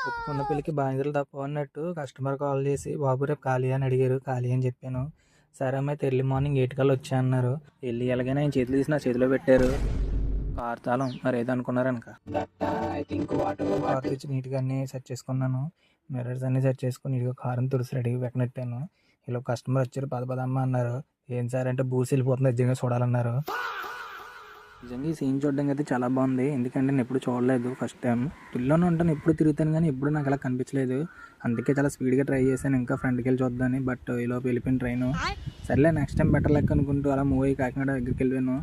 ఒప్పుకున్న పెళ్ళికి బాధ్యతలు తప్పవు అన్నట్టు కస్టమర్ కాల్ చేసి బాబు రేపు ఖాళీ అని అడిగారు. ఖాళీ అని చెప్పాను. సరే అమ్మ అయితే ఎర్లీ మార్నింగ్ 8 కల్లా వచ్చా అన్నారు. వెళ్ళి ఎలాగైనా ఆయన చేతులు తీసి నా చేతిలో పెట్టారు. కార్ తాళం మరి ఏదో అనుకున్నారు వెనక. కార్ తెచ్చి నీట్గా అన్నీ సెట్ చేసుకున్నాను. మిర్రర్స్ అన్నీ సెట్ చేసుకుని నీట్గా కారుని తుడిసి రెడీగా పెట్టినట్టాను. ఇలా కస్టమర్ వచ్చారు, పద పదమ్మ అన్నారు. ఏం సార్ అంటే బూసి వెళ్ళిపోతుంది, నిజంగా చూడాలన్నారు. నిజంగా ఈ సీన్ చూడడానికి అయితే చాలా బాగుంది. ఎందుకంటే నేను ఎప్పుడు చూడలేదు, ఫస్ట్ టైం. పిల్లోనే ఉంటాను, ఎప్పుడు తిరుగుతాను కానీ ఎప్పుడు నాకు అలా కనిపించలేదు. అందుకే చాలా స్పీడ్గా ట్రై చేశాను ఇంకా ఫ్రంట్కి వెళ్ళి చూద్దామని. బట్ ఈలోపు వెళ్ళిపోయిన ట్రైన్. సర్లే నెక్స్ట్ టైం బెటర్ లెక్క అనుకుంటూ అలా మూవ్ అయ్యి కాకినాడ దగ్గరికి వెళ్ళాను.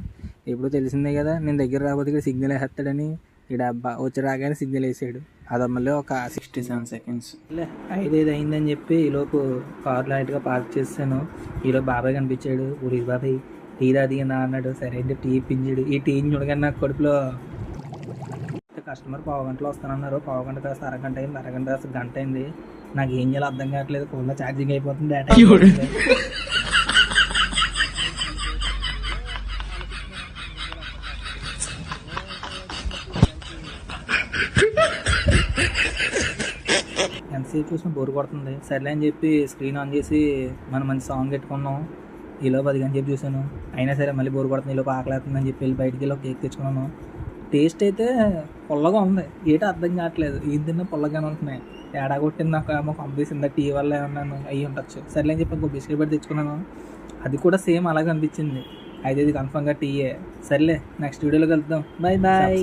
ఎప్పుడు తెలిసిందే కదా, నేను దగ్గర రాకపోతే ఇక్కడ సిగ్నల్ వేసేస్తాడని. ఈ డబ్బా వచ్చి రాగానే సిగ్నల్ వేసాడు. అది మళ్ళీ ఒక 67 సెకండ్స్. లే 5 అయిందని చెప్పి ఈలోపు కార్ లైట్గా పార్క్ చేశాను. ఈలోపు బాబాయ్ కనిపించాడు. ఊరి బాబాయ్ టీరా దిగినా అన్నాడు. సరే అంటే టీ ఇప్పించాడు. ఈ టీని చూడగానే నాకు కడుపులో కస్టమర్ పావు గంటలో వస్తానన్నారు. పావు గంట కాస్త అరగంట అయింది, అరగంట కాస్త గంట అయింది. నాకు ఏం చేయాలో అర్థం కావట్లేదు. ఫోన్లో ఛార్జింగ్ అయిపోతుంది, డేటా అయిపోతుంది. ఎంతసేపు చూసినా బోర్ కొడుతుంది. సర్లే అని చెప్పి స్క్రీన్ ఆన్ చేసి మనం మంచి సాంగ్ పెట్టుకున్నాం. ఈలోపు 10 గంటలు చెప్పి చూసాను. అయినా సరే మళ్ళీ బోర్ కొడుతుంది. ఈలోపు ఆకలి అవుతుందని చెప్పి వెళ్ళి బయటికి వెళ్ళి ఒక కేక్ తెచ్చుకున్నాను. టేస్ట్ అయితే పుల్లగా ఉంది, ఏటో అర్థం కావట్లేదు. ఏం తిన్నా పుల్లగానే ఉంటున్నాయి. తేడా కొట్టింది నాకు ఏమో పంపిస్తుందా టీ వల్ల ఏమన్నాను అయ్యి ఉండొచ్చు. సర్లే అని చెప్పి ఇంకో బిస్కెట్ పెట్టి తెచ్చుకున్నాను. అది కూడా సేమ్ అలాగే అనిపించింది. అయితే ఇది కన్ఫర్మ్గా టీయే. సర్లే నెక్స్ట్ వీడియోలో కలుద్దాం. Bye bye.